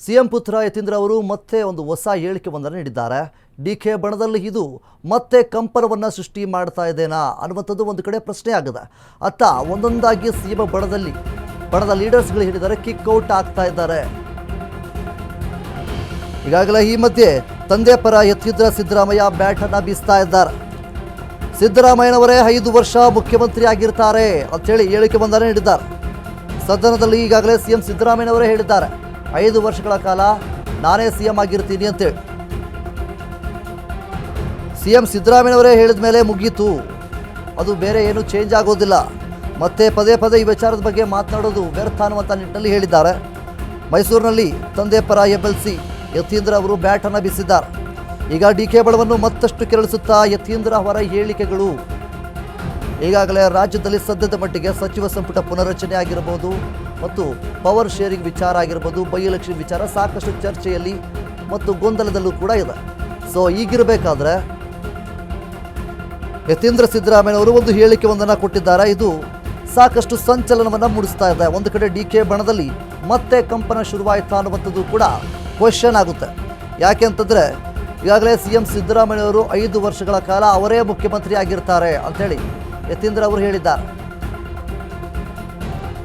CM ಪುತ್ರ ಯತೀಂದ್ರ ಅವರು ಮತ್ತೆ ಒಂದು ಹೊಸ ಹೇಳಿಕೆಯೊಂದನ್ನು ನೀಡಿದ್ದಾರೆ. ಡಿಕೆ ಬಣದಲ್ಲಿ ಇದು ಮತ್ತೆ ಕಂಪನವನ್ನು ಸೃಷ್ಟಿ ಮಾಡ್ತಾ ಇದೇನಾ ಅನ್ನುವಂಥದ್ದು ಒಂದು ಕಡೆ ಪ್ರಶ್ನೆ ಆಗಿದೆ. ಅತ್ತ ಒಂದೊಂದಾಗಿ ಸಿಎಂ ಬಣದ ಲೀಡರ್ಸ್ಗಳು ಹೇಳಿದ್ದಾರೆ, ಕಿಕ್ಔಟ್ ಆಗ್ತಾ ಇದ್ದಾರೆ. ಈಗಾಗಲೇ ಈ ಮಧ್ಯೆ ತಂದೆ ಪರ ಯತೀಂದ್ರ ಸಿದ್ದರಾಮಯ್ಯ ಬ್ಯಾಟ್ ಅನ್ನು ಬೀಸ್ತಾ ಇದ್ದಾರೆ. ಸಿದ್ದರಾಮಯ್ಯನವರೇ 5 ವರ್ಷ ಮುಖ್ಯಮಂತ್ರಿ ಆಗಿರ್ತಾರೆ ಅಂತೇಳಿ ಹೇಳಿಕೆ ಒಂದನ್ನು ನೀಡಿದ್ದಾರೆ. ಸದನದಲ್ಲಿ ಈಗಾಗಲೇ ಸಿಎಂ ಸಿದ್ದರಾಮಯ್ಯನವರೇ ಹೇಳಿದ್ದಾರೆ, 5 ವರ್ಷಗಳ ಕಾಲ ನಾನೇ ಸಿಎಂ ಆಗಿರ್ತೀನಿ ಅಂತೇಳಿ. ಸಿಎಂ ಸಿದ್ದರಾಮಯ್ಯನವರೇ ಹೇಳಿದ ಮೇಲೆ ಮುಗೀತು, ಅದು ಬೇರೆ ಏನು ಚೇಂಜ್ ಆಗೋದಿಲ್ಲ, ಮತ್ತೆ ಪದೇ ಪದೇ ಈ ವಿಚಾರದ ಬಗ್ಗೆ ಮಾತನಾಡೋದು ವ್ಯರ್ಥ ಅನ್ನುವಂಥ ನಿಟ್ಟಿನಲ್ಲಿ ಹೇಳಿದ್ದಾರೆ. ಮೈಸೂರಿನಲ್ಲಿ ತಂದೆ ಪರ MLC ಯತೀಂದ್ರ ಅವರು ಬ್ಯಾಟ್ ಅನ್ನು ಬೀಸಿದ್ದಾರೆ. ಈಗ ಡಿಕೆ ಬಣವನ್ನು ಮತ್ತಷ್ಟು ಕೆರಳಿಸುತ್ತಾ ಯತೀಂದ್ರ ಅವರ ಹೇಳಿಕೆಗಳು. ಈಗಾಗಲೇ ರಾಜ್ಯದಲ್ಲಿ ಸದ್ಯದ ಮಟ್ಟಿಗೆ ಸಚಿವ ಸಂಪುಟ ಪುನರಚನೆ ಆಗಿರಬಹುದು ಮತ್ತು ಪವರ್ ಶೇರಿಂಗ್ ವಿಚಾರ ಆಗಿರ್ಬೋದು, ಬೈ ಎಲೆಕ್ಷನ್ ವಿಚಾರ ಸಾಕಷ್ಟು ಚರ್ಚೆಯಲ್ಲಿ ಮತ್ತು ಗೊಂದಲದಲ್ಲೂ ಕೂಡ ಇದೆ. ಸೊ ಈಗಿರಬೇಕಾದ್ರೆ ಯತೀಂದ್ರ ಸಿದ್ದರಾಮಯ್ಯನವರು ಒಂದು ಹೇಳಿಕೆ ಒಂದನ್ನು ಕೊಟ್ಟಿದ್ದಾರೆ. ಇದು ಸಾಕಷ್ಟು ಸಂಚಲನವನ್ನು ಮೂಡಿಸ್ತಾ ಇದೆ. ಒಂದು ಕಡೆ ಡಿಕೆ ಬಣದಲ್ಲಿ ಮತ್ತೆ ಕಂಪನ ಶುರುವಾಯಿತಾ ಅನ್ನುವಂಥದ್ದು ಕೂಡ ಕ್ವೆಶ್ಚನ್ ಆಗುತ್ತೆ. ಯಾಕೆ ಅಂತಂದರೆ ಈಗಾಗಲೇ ಸಿಎಂ ಸಿದ್ದರಾಮಯ್ಯನವರು 5 ವರ್ಷಗಳ ಕಾಲ ಅವರೇ ಮುಖ್ಯಮಂತ್ರಿ ಆಗಿರ್ತಾರೆ ಅಂಥೇಳಿ ಯತೀಂದ್ರ ಅವರು ಹೇಳಿದ್ದಾರೆ.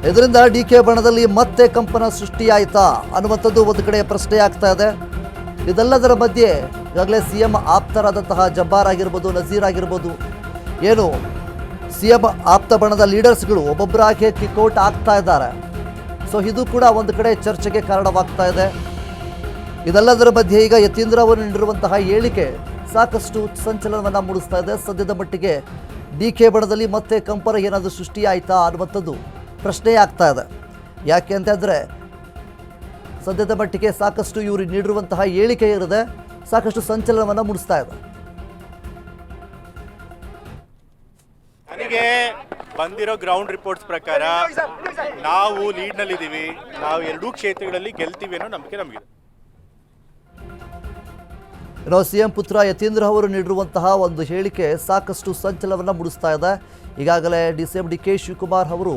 ಇದರಿಂದ ಡಿಕೆ ಬಣದಲ್ಲಿ ಮತ್ತೆ ಕಂಪನ ಸೃಷ್ಟಿಯಾಯಿತಾ ಅನ್ನುವಂಥದ್ದು ಒಂದು ಕಡೆ ಪ್ರಶ್ನೆ ಆಗ್ತಾ ಇದೆ. ಇದೆಲ್ಲದರ ಮಧ್ಯೆ ಈಗಾಗಲೇ ಸಿಎಂ ಆಪ್ತರಾದಂತಹ ಜಬ್ಬಾರ್ ಆಗಿರ್ಬೋದು, ನಜೀರ್ ಆಗಿರ್ಬೋದು, ಏನು ಸಿಎಂ ಆಪ್ತ ಬಣದ ಲೀಡರ್ಸ್ಗಳು ಒಬ್ಬೊಬ್ಬರಾಗಿ ಕಿಕ್ಔಟ್ ಆಗ್ತಾ ಇದ್ದಾರೆ. ಸೊ ಇದು ಕೂಡ ಒಂದು ಕಡೆ ಚರ್ಚೆಗೆ ಕಾರಣವಾಗ್ತಾ ಇದೆ. ಇದೆಲ್ಲದರ ಮಧ್ಯೆ ಈಗ ಯತೀಂದ್ರ ಅವರು ನೀಡಿರುವಂತಹ ಹೇಳಿಕೆ ಸಾಕಷ್ಟು ಸಂಚಲನವನ್ನು ಮೂಡಿಸ್ತಾ ಇದೆ. ಸದ್ಯದ ಮಟ್ಟಿಗೆ ಡಿಕೆ ಬಣದಲ್ಲಿ ಮತ್ತೆ ಕಂಪನ ಏನಾದರೂ ಸೃಷ್ಟಿಯಾಯಿತಾ ಅನ್ನುವಂಥದ್ದು ಪ್ರಶ್ನೆ ಆಗ್ತಾ ಇದೆ. ಯಾಕೆ ಅಂತಂದರೆ ಸದ್ಯದ ಮಟ್ಟಿಗೆ ಸಾಕಷ್ಟು ಇವರು ನೀಡಿರುವಂತಹ ಹೇಳಿಕೆ ಇರದೆ ಸಾಕಷ್ಟು ಸಂಚಲನವನ್ನು ಮೂಡಿಸ್ತಾ ಇದೆ. ನನಗೆ ಬಂದಿರೋ ಗ್ರೌಂಡ್ ರಿಪೋರ್ಟ್ಸ್ ಪ್ರಕಾರ ನಾವು ಲೀಡ್ನಲ್ಲಿದ್ದೀವಿ, ನಾವು 2 ಕ್ಷೇತ್ರಗಳಲ್ಲಿ ಗೆಲ್ತೀವಿ ಅನ್ನೋ ನಂಬಿಕೆ ನಮಗಿದೆ. ಇನ್ನು ಸಿಎಂ ಪುತ್ರ ಯತೀಂದ್ರ ಅವರು ನೀಡಿರುವಂತಹ ಒಂದು ಹೇಳಿಕೆ ಸಾಕಷ್ಟು ಸಂಚಲನವನ್ನು ಮೂಡಿಸ್ತಾ ಇದೆ. ಈಗಾಗಲೇ ಸಿಎಂ ಡಿ ಕೆ ಶಿವಕುಮಾರ್ ಅವರು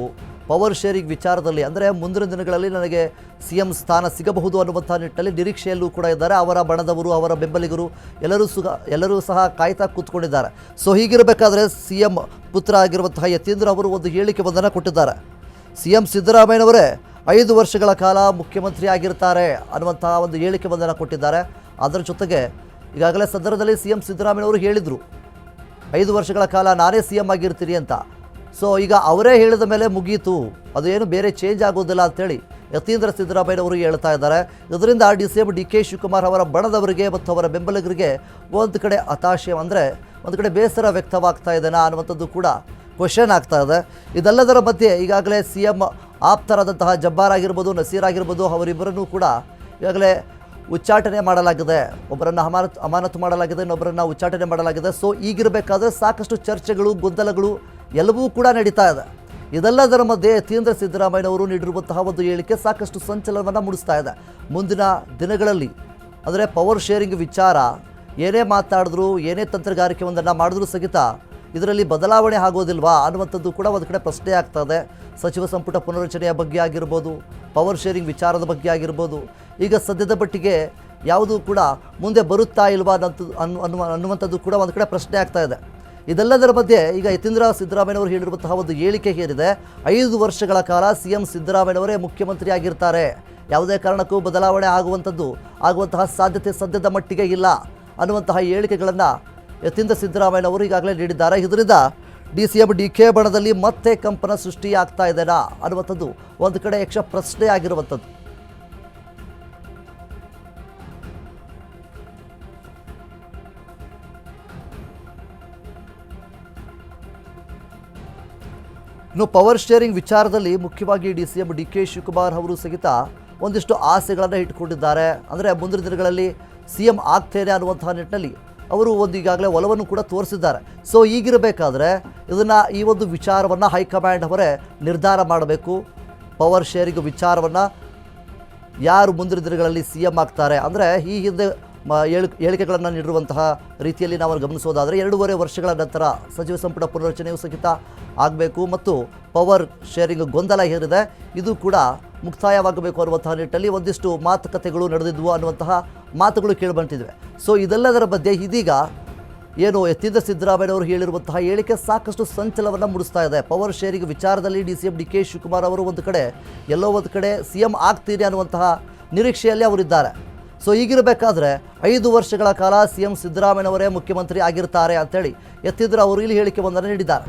ಪವರ್ ಶೇರಿಂಗ್ ವಿಚಾರದಲ್ಲಿ, ಅಂದರೆ ಮುಂದಿನ ದಿನಗಳಲ್ಲಿ ನನಗೆ ಸಿಎಂ ಸ್ಥಾನ ಸಿಗಬಹುದು ಅನ್ನುವಂಥ ನಿಟ್ಟಿನಲ್ಲಿ ನಿರೀಕ್ಷೆಯಲ್ಲೂ ಕೂಡ ಇದ್ದಾರೆ. ಅವರ ಬಣದವರು, ಅವರ ಬೆಂಬಲಿಗರು ಎಲ್ಲರೂ ಸಹ ಕಾಯ್ತಾ ಕೂತ್ಕೊಂಡಿದ್ದಾರೆ. ಸೊ ಹೀಗಿರಬೇಕಾದ್ರೆ ಸಿಎಂ ಪುತ್ರ ಆಗಿರುವಂತಹ ಯತೀಂದ್ರ ಅವರು ಒಂದು ಹೇಳಿಕೆ ಒಂದನ್ನು ಕೊಟ್ಟಿದ್ದಾರೆ. ಸಿಎಂ ಸಿದ್ದರಾಮಯ್ಯನವರೇ 5 ವರ್ಷಗಳ ಕಾಲ ಮುಖ್ಯಮಂತ್ರಿ ಆಗಿರ್ತಾರೆ ಅನ್ನುವಂತಹ ಒಂದು ಹೇಳಿಕೆ ಒಂದನ್ನು ಕೊಟ್ಟಿದ್ದಾರೆ. ಅದರ ಜೊತೆಗೆ ಈಗಾಗಲೇ ಸದನದಲ್ಲಿ ಸಿಎಂ ಸಿದ್ದರಾಮಯ್ಯನವರು ಹೇಳಿದರು, 5 ವರ್ಷಗಳ ಕಾಲ ನಾನೇ ಸಿಎಂ ಆಗಿರ್ತೀನಿ ಅಂತ. ಸೊ ಈಗ ಅವರೇ ಹೇಳಿದ ಮೇಲೆ ಮುಗೀತು, ಅದು ಏನು ಬೇರೆ ಚೇಂಜ್ ಆಗೋದಿಲ್ಲ ಅಂತೇಳಿ ಯತೀಂದ್ರ ಸಿದ್ದರಾಮಯ್ಯನವರು ಹೇಳ್ತಾ ಇದ್ದಾರೆ. ಇದರಿಂದ ಸಿಎಂ ಡಿ ಕೆ ಶಿವಕುಮಾರ್ ಅವರ ಬಣದವರಿಗೆ ಮತ್ತು ಅವರ ಬೆಂಬಲಿಗರಿಗೆ ಒಂದು ಕಡೆ ಹತಾಶೆ, ಅಂದರೆ ಒಂದು ಕಡೆ ಬೇಸರ ವ್ಯಕ್ತವಾಗ್ತಾ ಇದೆನಾ ಅನ್ನುವಂಥದ್ದು ಕೂಡ ಕ್ವೆಶ್ಚನ್ ಆಗ್ತಾ ಇದೆ. ಇದೆಲ್ಲದರ ಮಧ್ಯೆ ಈಗಾಗಲೇ ಸಿಎಂ ಆಪ್ತರಾದಂತಹ ಜಬ್ಬಾರ್ ಆಗಿರ್ಬೋದು, ನಸೀರ್ ಆಗಿರ್ಬೋದು, ಅವರಿಬ್ಬರನ್ನೂ ಕೂಡ ಈಗಾಗಲೇ ಉಚ್ಚಾಟನೆ ಮಾಡಲಾಗಿದೆ. ಒಬ್ಬರನ್ನು ಅಮಾನತು ಮಾಡಲಾಗಿದೆ, ಇನ್ನೊಬ್ಬರನ್ನು ಉಚ್ಚಾಟನೆ ಮಾಡಲಾಗಿದೆ. ಸೊ ಈಗಿರಬೇಕಾದ್ರೆ ಸಾಕಷ್ಟು ಚರ್ಚೆಗಳು, ಗೊಂದಲಗಳು ಎಲ್ಲವೂ ಕೂಡ ನಡೀತಾ ಇದೆ. ಇದೆಲ್ಲದರ ಮಧ್ಯೆ ಯತೀಂದ್ರ ಸಿದ್ದರಾಮಯ್ಯನವರು ನೀಡಿರುವಂತಹ ಒಂದು ಹೇಳಿಕೆ ಸಾಕಷ್ಟು ಸಂಚಲನವನ್ನು ಮೂಡಿಸ್ತಾ ಇದೆ. ಮುಂದಿನ ದಿನಗಳಲ್ಲಿ ಅಂದರೆ ಪವರ್ ಶೇರಿಂಗ್ ವಿಚಾರ ಏನೇ ಮಾತಾಡಿದ್ರು, ಏನೇ ತಂತ್ರಗಾರಿಕೆ ಒಂದನ್ನು ಮಾಡಿದ್ರೂ ಸಹಿತ ಇದರಲ್ಲಿ ಬದಲಾವಣೆ ಆಗೋದಿಲ್ವಾ ಅನ್ನುವಂಥದ್ದು ಕೂಡ ಒಂದು ಕಡೆ ಪ್ರಶ್ನೆ ಆಗ್ತಾ ಇದೆ. ಸಚಿವ ಸಂಪುಟ ಪುನರಚನೆಯ ಬಗ್ಗೆ ಆಗಿರ್ಬೋದು, ಪವರ್ ಶೇರಿಂಗ್ ವಿಚಾರದ ಬಗ್ಗೆ ಆಗಿರ್ಬೋದು, ಈಗ ಸದ್ಯದ ಮಟ್ಟಿಗೆ ಯಾವುದೂ ಕೂಡ ಮುಂದೆ ಬರುತ್ತಾ ಇಲ್ವಾ ಅನ್ನುವಂಥದ್ದು ಕೂಡ ಒಂದು ಕಡೆ ಪ್ರಶ್ನೆ ಆಗ್ತಾ ಇದೆ. ಇದೆಲ್ಲದರ ಮಧ್ಯೆ ಈಗ ಯತೀಂದ್ರ ಸಿದ್ದರಾಮಯ್ಯನವರು ಹೇಳಿರುವಂತಹ ಒಂದು ಹೇಳಿಕೆ ಏನಿದೆ, 5 ವರ್ಷಗಳ ಕಾಲ ಸಿಎಂ ಸಿದ್ದರಾಮಯ್ಯನವರೇ ಮುಖ್ಯಮಂತ್ರಿ ಆಗಿರ್ತಾರೆ, ಯಾವುದೇ ಕಾರಣಕ್ಕೂ ಬದಲಾವಣೆ ಆಗುವಂತಹ ಸಾಧ್ಯತೆ ಸದ್ಯದ ಮಟ್ಟಿಗೆ ಇಲ್ಲ ಅನ್ನುವಂತಹ ಹೇಳಿಕೆಗಳನ್ನು ಯತೀಂದ್ರ ಸಿದ್ದರಾಮಯ್ಯನವರು ಈಗಾಗಲೇ ನೀಡಿದ್ದಾರೆ. ಇದರಿಂದ ಸಿಎಂ ಡಿಕೆ ಬಣದಲ್ಲಿ ಮತ್ತೆ ಕಂಪನ ಸೃಷ್ಟಿಯಾಗ್ತಾ ಇದೆನಾ ಅನ್ನುವಂಥದ್ದು ಒಂದು ಕಡೆ ಯಕ್ಷ ಪ್ರಶ್ನೆ ಆಗಿರುವಂಥದ್ದು. ಇನ್ನು ಪವರ್ ಶೇರಿಂಗ್ ವಿಚಾರದಲ್ಲಿ ಮುಖ್ಯವಾಗಿ ಸಿಎಂ ಡಿ ಕೆ ಶಿವಕುಮಾರ್ ಅವರು ಸಹಿತ ಒಂದಿಷ್ಟು ಆಸೆಗಳನ್ನು ಇಟ್ಕೊಂಡಿದ್ದಾರೆ. ಅಂದರೆ ಮುಂದಿನ ದಿನಗಳಲ್ಲಿ ಸಿಎಂ ಆಗ್ತೇನೆ ಅನ್ನುವಂತಹ ನಿಟ್ಟಿನಲ್ಲಿ ಅವರು ಈಗಾಗಲೇ ಒಲವನ್ನು ಕೂಡ ತೋರಿಸಿದ್ದಾರೆ. ಸೊ ಈಗಿರಬೇಕಾದ್ರೆ ಈ ಒಂದು ವಿಚಾರವನ್ನು ಹೈಕಮಾಂಡ್ ಅವರೇ ನಿರ್ಧಾರ ಮಾಡಬೇಕು. ಪವರ್ ಶೇರಿಂಗ್ ವಿಚಾರವನ್ನು ಯಾರು ಮುಂದಿನ ದಿನಗಳಲ್ಲಿ ಸಿಎಂ ಆಗ್ತಾರೆ, ಅಂದರೆ ಈ ಹಿಂದೆ ಹೇಳಿಕೆಗಳನ್ನು ನೀಡಿರುವಂತಹ ರೀತಿಯಲ್ಲಿ ನಾವು ಗಮನಿಸೋದಾದರೆ 2.5 ವರ್ಷಗಳ ನಂತರ ಸಚಿವ ಸಂಪುಟ ಪುನರಚನೆಯೂ ಸಹಿತ ಆಗಬೇಕು ಮತ್ತು ಪವರ್ ಶೇರಿಂಗ್ ಗೊಂದಲ ಹೇರಿದೆ, ಇದು ಕೂಡ ಮುಕ್ತಾಯವಾಗಬೇಕು ಅನ್ನುವಂತಹ ನಿಟ್ಟಿನಲ್ಲಿ ಒಂದಿಷ್ಟು ಮಾತುಕತೆಗಳು ನಡೆದಿದ್ವು ಅನ್ನುವಂತಹ ಮಾತುಗಳು ಕೇಳಿಬಂತಿವೆ. ಸೊ ಇದೆಲ್ಲದರ ಮಧ್ಯೆ ಇದೀಗ ಏನು ಯತೀಂದ್ರ ಸಿದ್ದರಾಮಯ್ಯನವರು ಹೇಳಿರುವಂತಹ ಹೇಳಿಕೆ ಸಾಕಷ್ಟು ಸಂಚಲನವನ್ನು ಮೂಡಿಸ್ತಾ ಇದೆ. ಪವರ್ ಶೇರಿಂಗ್ ವಿಚಾರದಲ್ಲಿ DCM DK ಶಿವಕುಮಾರ್ ಅವರು ಒಂದು ಕಡೆ ಎಲ್ಲೋ ಒಂದು ಕಡೆ CM ಆಗ್ತೀರಿ ಅನ್ನುವಂತಹ ನಿರೀಕ್ಷೆಯಲ್ಲಿ ಅವರಿದ್ದಾರೆ. ಸೊ ಹೀಗಿರಬೇಕಾದ್ರೆ 5 ವರ್ಷಗಳ ಕಾಲ CM ಸಿದ್ದರಾಮಯ್ಯನವರೇ ಮುಖ್ಯಮಂತ್ರಿ ಆಗಿರ್ತಾರೆ ಅಂತೇಳಿ ಯತೀಂದ್ರ ಅವರು ಇಲ್ಲಿ ಹೇಳಿಕೆ ಒಂದನ್ನು ನೀಡಿದ್ದಾರೆ.